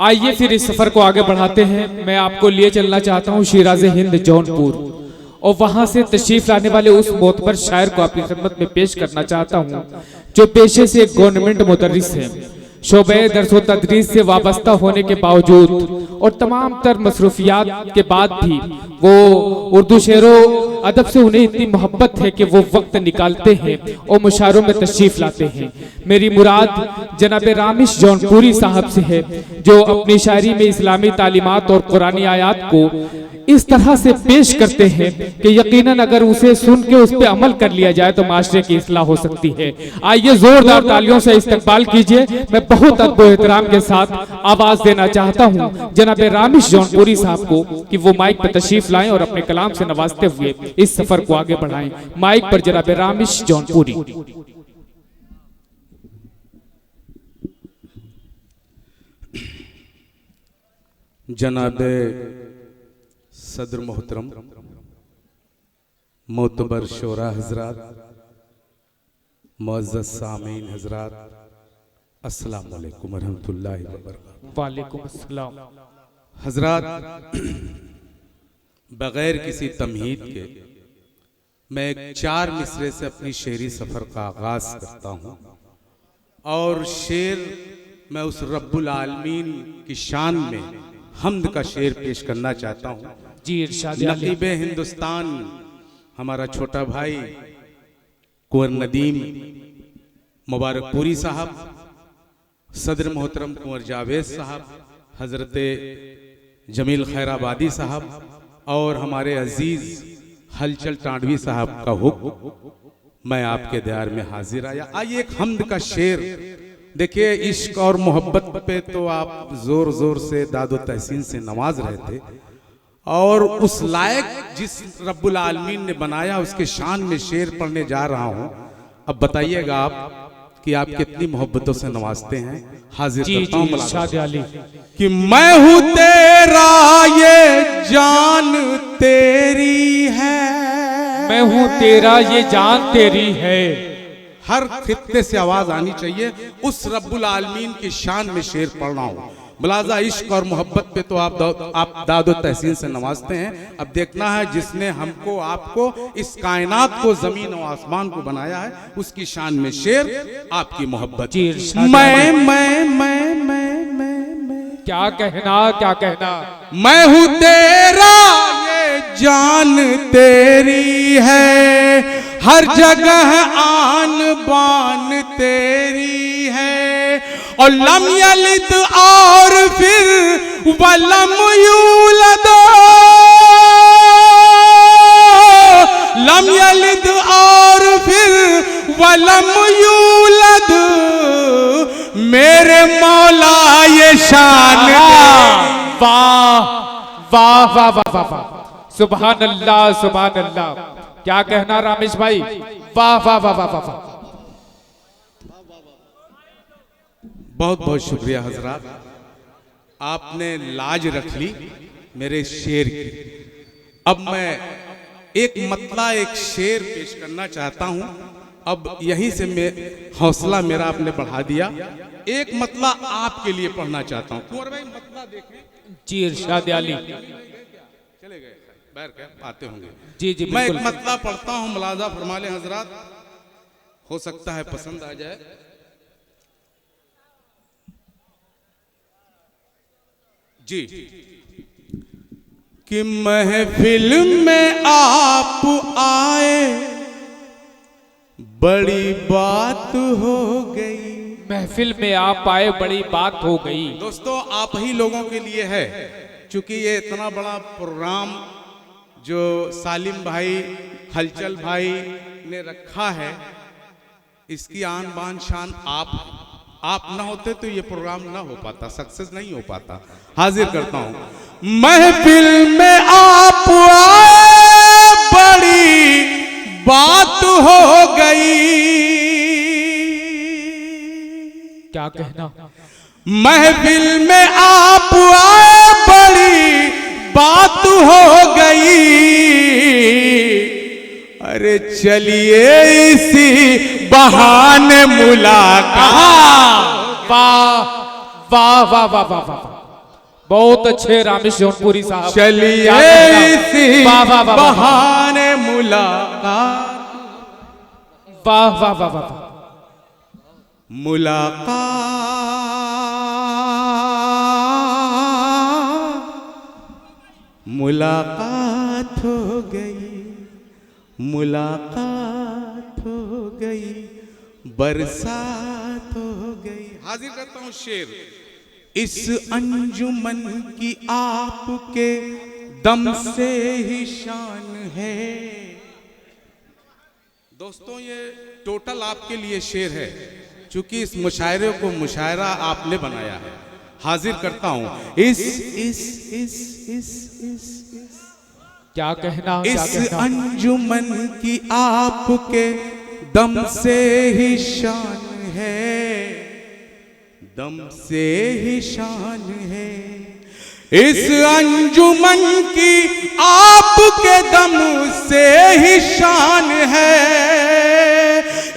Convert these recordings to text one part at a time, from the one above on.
आइए फिर इस सफर को आगे बढ़ाते हैं। मैं आपको लिए चलना चाहता हूँ शिराज़े हिंद जौनपुर, और वहां से तशरीफ लाने वाले उस मोतबर शायर को आपकी खिदमत में पेश करना चाहता हूँ जो पेशे से एक गवर्नमेंट मुदर्रिस है। शोबे दर्स व तदरीस से वाबस्ता होने के बावजूद और तमाम तर मसरूफियात के बाद भी वो उर्दू शेरो अदब से उन्हें इतनी मोहब्बत है कि वो वक्त निकालते हैं और मुशायरों में तशरीफ लाते हैं। मेरी मुराद जनाब रामिश जौनपुरी साहब से है, जो अपनी शायरी में इस्लामी तालीमात और कुरानी आयात को इस तरह से पेश करते हैं कि यकीनन अगर उसे सुन के उस पर अमल कर लिया जाए तो माशरे की इस्लाह हो सकती है। आइए जोरदार तालियों से इस्तकबाल कीजिए। मैं बहुत अदब एहतराम के साथ आवाज देना चाहता हूँ जनाब रामिश जौनपुरी साहब को कि वो माइक पर तशरीफ लाएं और अपने कलाम से नवाजते हुए इस सफर को आगे बढ़ाएं। माइक पर जनाब रामिश जौनपुरी। जनाब सदर मोहतरम, मोतबर शोरा हजरात, मुअज़्ज़ज़ सामीन हजरात, अस्सलामु अलैकुम वरहमतुल्लाहि वबरकातुहू। वालेकुम अस्सलाम। हजरात, बगैर किसी तमहीद के मैं एक 4 मिसरे से अपनी शेरी सफर का आगाज करता हूँ, और शेर मैं उस रब्बुल आलमीन की शान में हम्द का शेर पेश करना चाहता हूँ। जी इरशाद। नकीबे हिंदुस्तान हमारा छोटा भाई कुंवर नदीम मुबारकपुरी साहब, सदर मोहतरम कुंवर जावेद साहब, हजरत जमील खैराबादी साहब और हमारे अजीज हलचल टांडवी साहब का हुक्म मैं आपके दयार में हाजिर आया। आइए एक हम्द का शेर। देखिए, इश्क और मोहब्बत पे तो आप जोर जोर से दादो तहसीन से नवाज रहे थे, और उस लायक जिस रब्बुल आलमीन ने बनाया उसके शान में शेर पढ़ने जा रहा हूं। अब बताइएगा आप कि आप कितनी मोहब्बतों से नवाजते हैं। हाजिर करता हूं कि मैं हूं तेरा ये जान तेरी है, मैं हूं तेरा ये जान तेरी है। हर खित्ते से आवाज आनी चाहिए। उस रब्बुल आलमीन की शान में शेर पढ़ रहा हूं। मुलाजा इश्क और मोहब्बत पे तो आप दादो तहसीन से नवाजते हैं। अब देखना है जिसने हमको आपको इस कायनात को, जमीन और आसमान को बनाया है, उसकी शान में शेर आपकी मोहब्बत। मैं क्या कहना, क्या कहना। मैं हूं तेरा ये जान तेरी है, हर जगह आन बान तेरी है, और लम यलिद और फिर वलम यूलद, लम यलिद और फिर वलम यूलद, मेरे मौला ये शान। वाह वाह वाह वाह वाह वाह, सुभान अल्लाह सुभान अल्लाह। क्या कहना रामेश भाई, वाह वाह वाह वाह वाह। बहुत बहुत शुक्रिया हजरात, आपने लाज रख ली मेरे शेर की। अब मैं एक मतला एक शेर पेश करना चाहता हूं। अब यहीं से मैं हौसला मेरा आपने बढ़ा दिया। एक मतला आपके लिए पढ़ना चाहता हूं। कुंवर भाई मतला देखें। जी इरशाद आली। चले गए, बैर के आते होंगे। जी जी मैं एक मतला पढ़ता हूं, मुलाजा फरमा लें हजरात, हो सकता है पसंद आ जाए। जी, कि महफिल में आप आए बड़ी बात हो गई। महफिल में आप आए बड़ी बात हो गई। दोस्तों, आप ही लोगों के लिए है, क्योंकि ये इतना बड़ा प्रोग्राम जो सालिम भाई, हलचल भाई ने रखा है, इसकी आन बान शान आप ना होते तो ये प्रोग्राम ना हो पाता, सक्सेस नहीं हो पाता। हाजिर करता हूं। महफिल में आप आए बड़ी बात हो गई। क्या कहना। महफिल में आप आए बड़ी बात हो गई। अरे चलिए इसी बहाने मुलाकात। वाह वाह वाह वाह वाह वाह। बहुत अच्छे रामेश जौनपुरी साहब। चलिए क्या कहना? इसी वाह वाह वाह वाह बहाने मुलाकात, वाह वाह वाह वाह। मुलाकात हो गई, मुलाकात हो गई, बरसात हो गई। हाजिर करता हूं शेर। इस अंजुमन की आपके दम से ही शान है। दोस्तों ये टोटल आपके लिए शेर है, चूंकि इस मुशायरे को मुशायरा आपने बनाया है। हाजिर करता हूं। इस क्या कहना, क्या इस कहना? अंजुमन की आपके दम से ही शान है, दम से ही शान है। इस अंजुमन की आपके दम से ही शान है,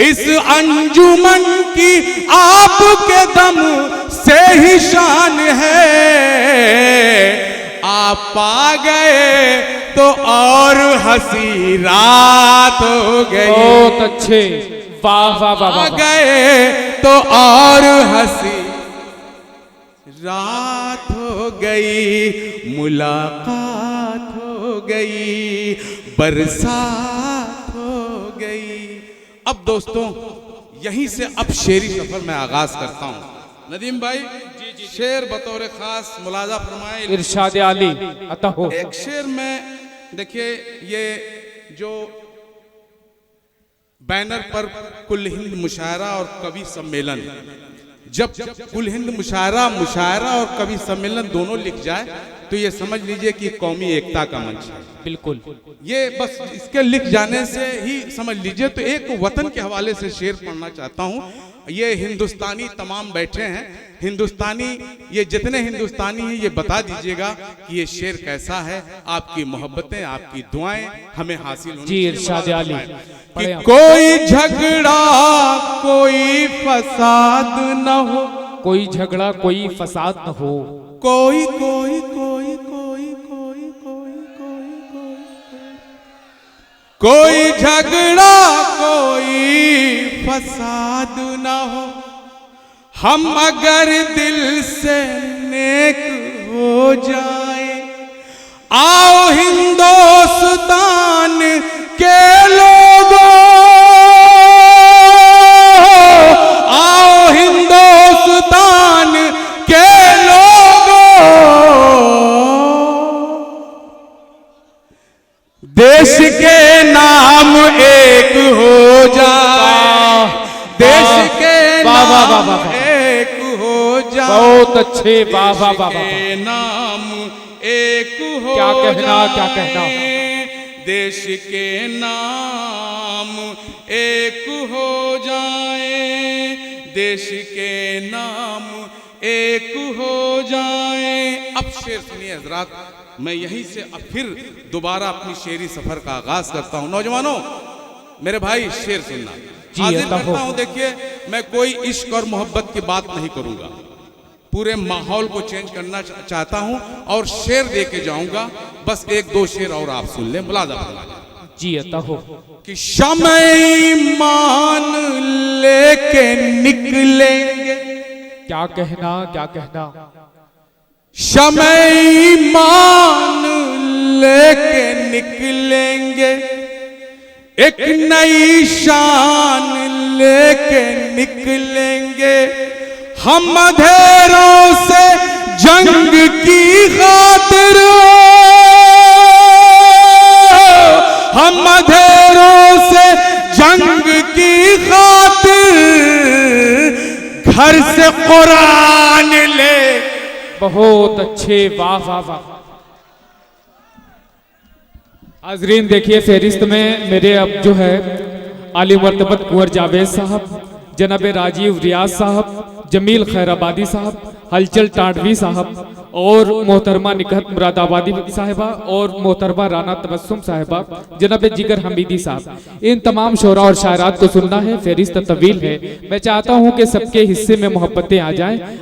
इस अंजुमन की आपके दम से ही शान है। आप आ गए तो और हंसी रात हो गई। बहुत अच्छे, वाह वाह वाह आ वाह। गए तो और हंसी रात हो गई, मुलाकात हो गई, बरसात हो गई। अब दोस्तों यहीं से अब शेरी सफर में आगाज करता हूं। नदीम भाई शेर बतौर खास मुलाजा फरमाए। इरशाद आली अता हो। एक शेर में देखिए, ये जो बैनर पर कुल हिंद मुशायरा और कवि सम्मेलन, जब कुल हिंद मुशायरा और कवि सम्मेलन दोनों लिख जाए तो ये समझ लीजिए कि कौमी एकता का मंच है। बिल्कुल, ये बस इसके लिख जाने से ही समझ लीजिए। तो एक वतन के हवाले से शेर पढ़ना चाहता हूँ। ये हिंदुस्तानी तमाम बैठे हैं, हिंदुस्तानी ये जितने हिंदुस्तानी हैं ये बता दीजिएगा कि ये शेर कैसा है। आपकी मोहब्बतें, आपकी दुआएं हमें हासिल होनी जी इरशाद आली। कि कोई झगड़ा कोई फसाद न हो, कोई झगड़ा कोई फसाद न हो, कोई कोई कोई कोई कोई कोई कोई कोई झगड़ा कोई फसाद न हो। हम अगर दिल से नेक हो जाए, आओ हिंदुस्तान के लोगों, आओ हिंदुस्तान के लोगों, देश के नाम एक हो जाए, देश के नाम एक हो जाए। बहुत अच्छे, वाह वाह वाह वाह। के नाम एक हो क्या कहना, क्या कहना? देश के नाम एक हो जाए, देश के नाम एक हो जाए। अब शेर सुनिए हजरात, मैं यहीं से अब फिर दोबारा अपनी शेरी सफर का आगाज करता हूं। नौजवानों मेरे भाई शेर सुनना। हाजिर करता हूं। देखिए मैं कोई इश्क और मोहब्बत की बात नहीं करूंगा, पूरे माहौल को चेंज करना चाहता हूं और शेर दे के जाऊंगा। बस एक दो शेर और आप सुन लें, मुलाजा फरमाइए। जी अता हो। कि शमई मान लेके निकलेंगे, क्या कहना, क्या कहना? शमई मान लेके निकलेंगे, एक नई शान लेके निकलेंगे। हम अंधेरों से जंग की खातिर, हम अंधेरों से जंग की खातिर, घर से कुरान ले। बहुत अच्छे, वाह वाह वाह। हाजरीन देखिए फहरिस्त में मेरे अब जो है आली मर्तबत कुंवर जावेद साहब, जनाब राजीव रियाज साहब, जमील खैराबादी साहब, हलचल टांडवी साहब और मोहतरमा निकहत मुरादाबादी साहिबा और मोहतरमा राना तबस्सुम साहिबा, जनाब जिगर हमीदी साहब, इन तमाम शोरा और शायरात को सुनना है। फहरिस्त तवील है, मैं चाहता हूँ कि सबके हिस्से में मोहब्बतें आ जाएं।